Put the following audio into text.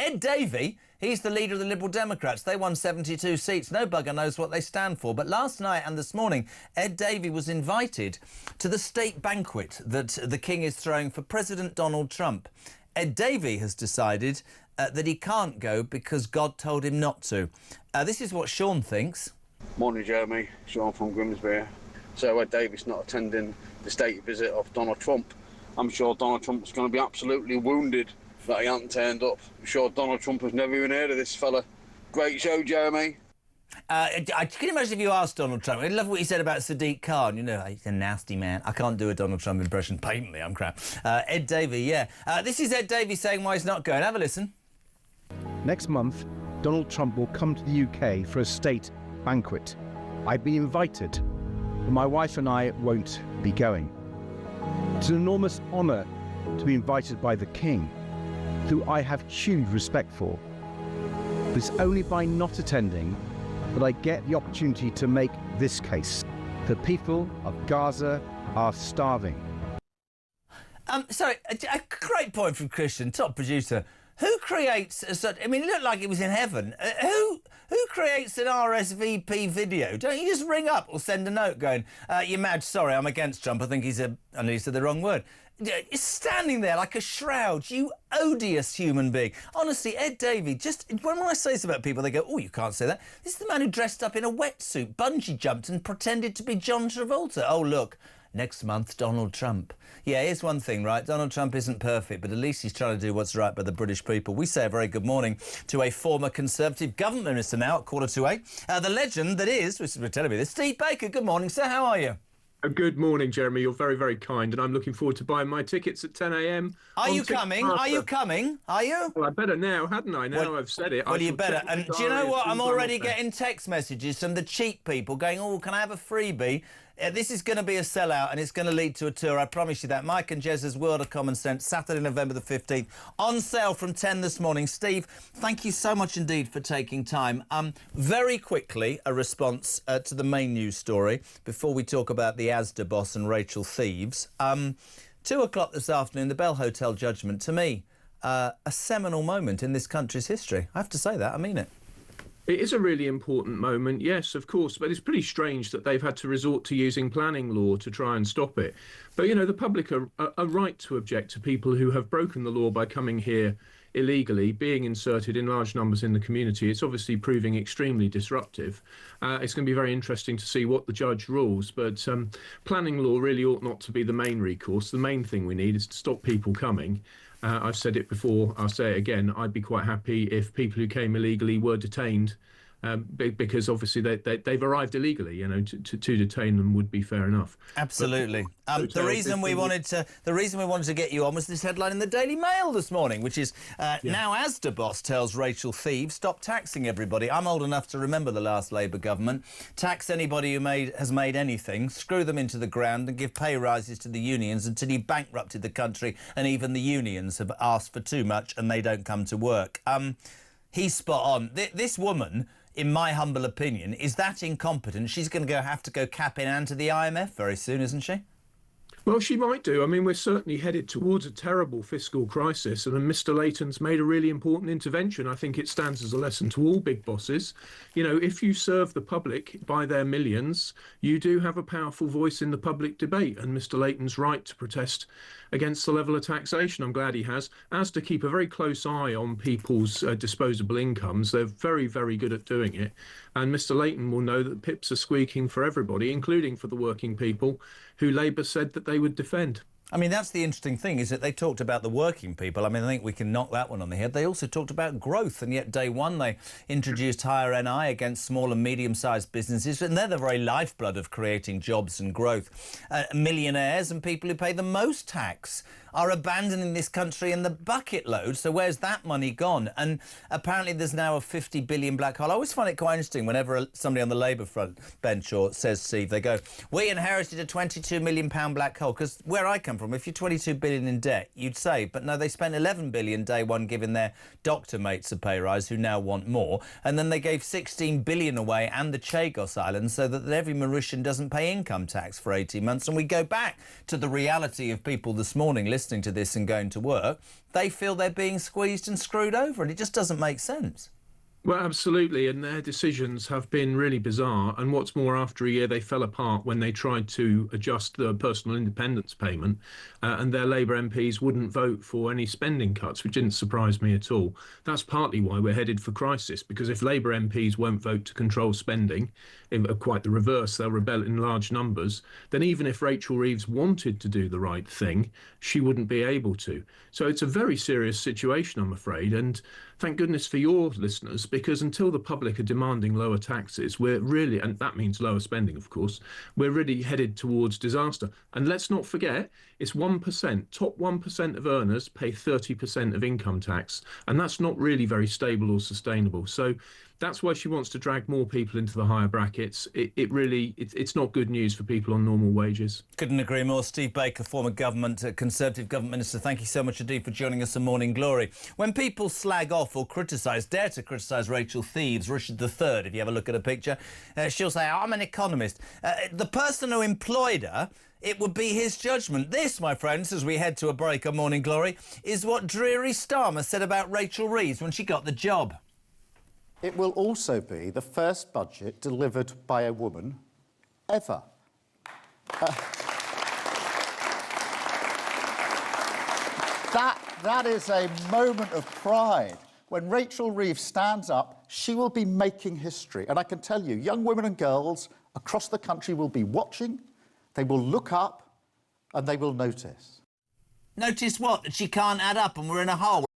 Ed Davey, he's the leader of the Liberal Democrats. They won 72 seats. No bugger knows what they stand for. But last night and this morning, Ed Davey was invited to the state banquet that the King is throwing for President Donald Trump. Ed Davey has decided that he can't go because God told him not to. This is what Sean thinks. Morning, Jeremy. Sean from Grimsby. So Ed Davey's not attending the state visit of Donald Trump. I'm sure Donald Trump's going to be absolutely wounded that he hasn't turned up. I'm sure Donald Trump has never even heard of this fella. Great show, Jeremy. I can imagine if you asked Donald Trump. I love what he said about Sadiq Khan. You know, he's a nasty man. I can't do a Donald Trump impression. Patently, I'm crap. Ed Davey, yeah. This is Ed Davey saying why he's not going. Have a listen. Next month, Donald Trump will come to the UK for a state banquet. I've been invited, but my wife and I won't be going. It's an enormous honour to be invited by the King, who I have huge respect for. But it's only by not attending that I get the opportunity to make this case. The people of Gaza are starving. Sorry, a great point from Christian, top producer. Who creates such... I mean, it looked like it was in heaven. Who creates an RSVP video? Don't you just ring up or send a note going, you're mad, sorry, I'm against Trump. I think he's a... I know you said the wrong word. You're standing there like a shroud, you odious human being. Honestly, Ed Davey, just... When I say this about people, they go, oh, you can't say that. This is the man who dressed up in a wetsuit, bungee jumped and pretended to be John Travolta. Oh, look. Next month, Donald Trump. Yeah, here's one thing, right? Donald Trump isn't perfect, but at least he's trying to do what's right by the British people. We say a very good morning to a former Conservative government minister now at 7:45. The legend that is, which is telling me this, Steve Baker. Good morning, sir. How are you? Good morning, Jeremy. You're very, very kind, and I'm looking forward to buying my tickets at 10 a.m. Are you coming? Are you coming? Are you? Well, I better now, hadn't I? Now I've said it. Well, you better. And do you know what? I'm already getting text messages from the cheap people going, oh, can I have a freebie? This is going to be a sellout and it's going to lead to a tour, I promise you that. Mike and Jez's World of Common Sense, Saturday, November the 15th, on sale from 10 this morning. Steve, thank you so much indeed for taking time. Very quickly, a response to the main news story before we talk about the ASDA boss and Rachel Reeves. 2 o'clock this afternoon, the Bell Hotel judgment, to me, a seminal moment in this country's history. I have to say that, I mean it. It is a really important moment, yes, of course, but it's pretty strange that they've had to resort to using planning law to try and stop it. But, you know, the public are right to object to people who have broken the law by coming here illegally, being inserted in large numbers in the community. It's obviously proving extremely disruptive. It's going to be very interesting to see what the judge rules, but planning law really ought not to be the main recourse. The main thing we need is to stop people coming. I've said it before, I'll say it again, I'd be quite happy if people who came illegally were detained, because obviously they've arrived illegally. You know, to detain them would be fair enough. Absolutely. The reason we wanted to get you on was this headline in the Daily Mail this morning, which is now ASDA boss tells Rachel Reeves, stop taxing everybody. I'm old enough to remember the last Labour government. Tax anybody who has made anything, screw them into the ground and give pay rises to the unions until you bankrupted the country, and even the unions have asked for too much and they don't come to work. He's spot on. This woman, in my humble opinion, is that incompetent. She's going to have to go cap in hand to the IMF very soon, isn't she? Well, she might do. I mean, we're certainly headed towards a terrible fiscal crisis, and Mr. Leighton's made a really important intervention. I think it stands as a lesson to all big bosses. You know, if you serve the public by their millions, you do have a powerful voice in the public debate, and Mr. Leighton's right to protest against the level of taxation. I'm glad he has. As to keep a very close eye on people's disposable incomes. They're very, very good at doing it. And Mr. Leighton will know that pips are squeaking for everybody, including for the working people who Labour said that they would defend. I mean, that's the interesting thing, is that they talked about the working people. I mean, I think we can knock that one on the head. They also talked about growth, and yet day one they introduced higher NI against small and medium-sized businesses, and they're the very lifeblood of creating jobs and growth. Millionaires and people who pay the most tax are abandoning this country in the bucket load. So where's that money gone? And apparently there's now a 50 billion black hole. I always find it quite interesting whenever somebody on the Labour front bench or says, Steve, they go, we inherited a £22 million black hole, because where I come from, from. If you're 22 billion in debt, you'd save. But no, they spent 11 billion day one giving their doctor mates a pay rise who now want more. And then they gave 16 billion away and the Chagos Islands so that every Mauritian doesn't pay income tax for 18 months. And we go back to the reality of people this morning listening to this and going to work. They feel they're being squeezed and screwed over, and it just doesn't make sense. Well, absolutely, and their decisions have been really bizarre. And what's more, after a year, they fell apart when they tried to adjust the personal independence payment, and their Labour MPs wouldn't vote for any spending cuts, which didn't surprise me at all. That's partly why we're headed for crisis, because if Labour MPs won't vote to control spending, quite the reverse, they'll rebel in large numbers, then even if Rachel Reeves wanted to do the right thing, she wouldn't be able to. So it's a very serious situation, I'm afraid, and thank goodness for your listeners, because until the public are demanding lower taxes, we're really, and that means lower spending, of course, we're really headed towards disaster. And let's not forget, it's 1%. Top 1% of earners pay 30% of income tax, and that's not really very stable or sustainable. So that's why she wants to drag more people into the higher brackets. It's not good news for people on normal wages. Couldn't agree more. Steve Baker, former Conservative government minister, thank you so much indeed for joining us on Morning Glory. When people slag off or dare to criticise Rachel Reeves, Richard III, if you have a look at a picture, she'll say, I'm an economist. The person who employed her, it would be his judgment. This, my friends, as we head to a break on Morning Glory, is what Dreary Starmer said about Rachel Reeves when she got the job. It will also be the first budget delivered by a woman ever. That is a moment of pride. When Rachel Reeves stands up, she will be making history. And I can tell you, young women and girls across the country will be watching, they will look up, and they will notice. Notice what? That she can't add up and we're in a hole.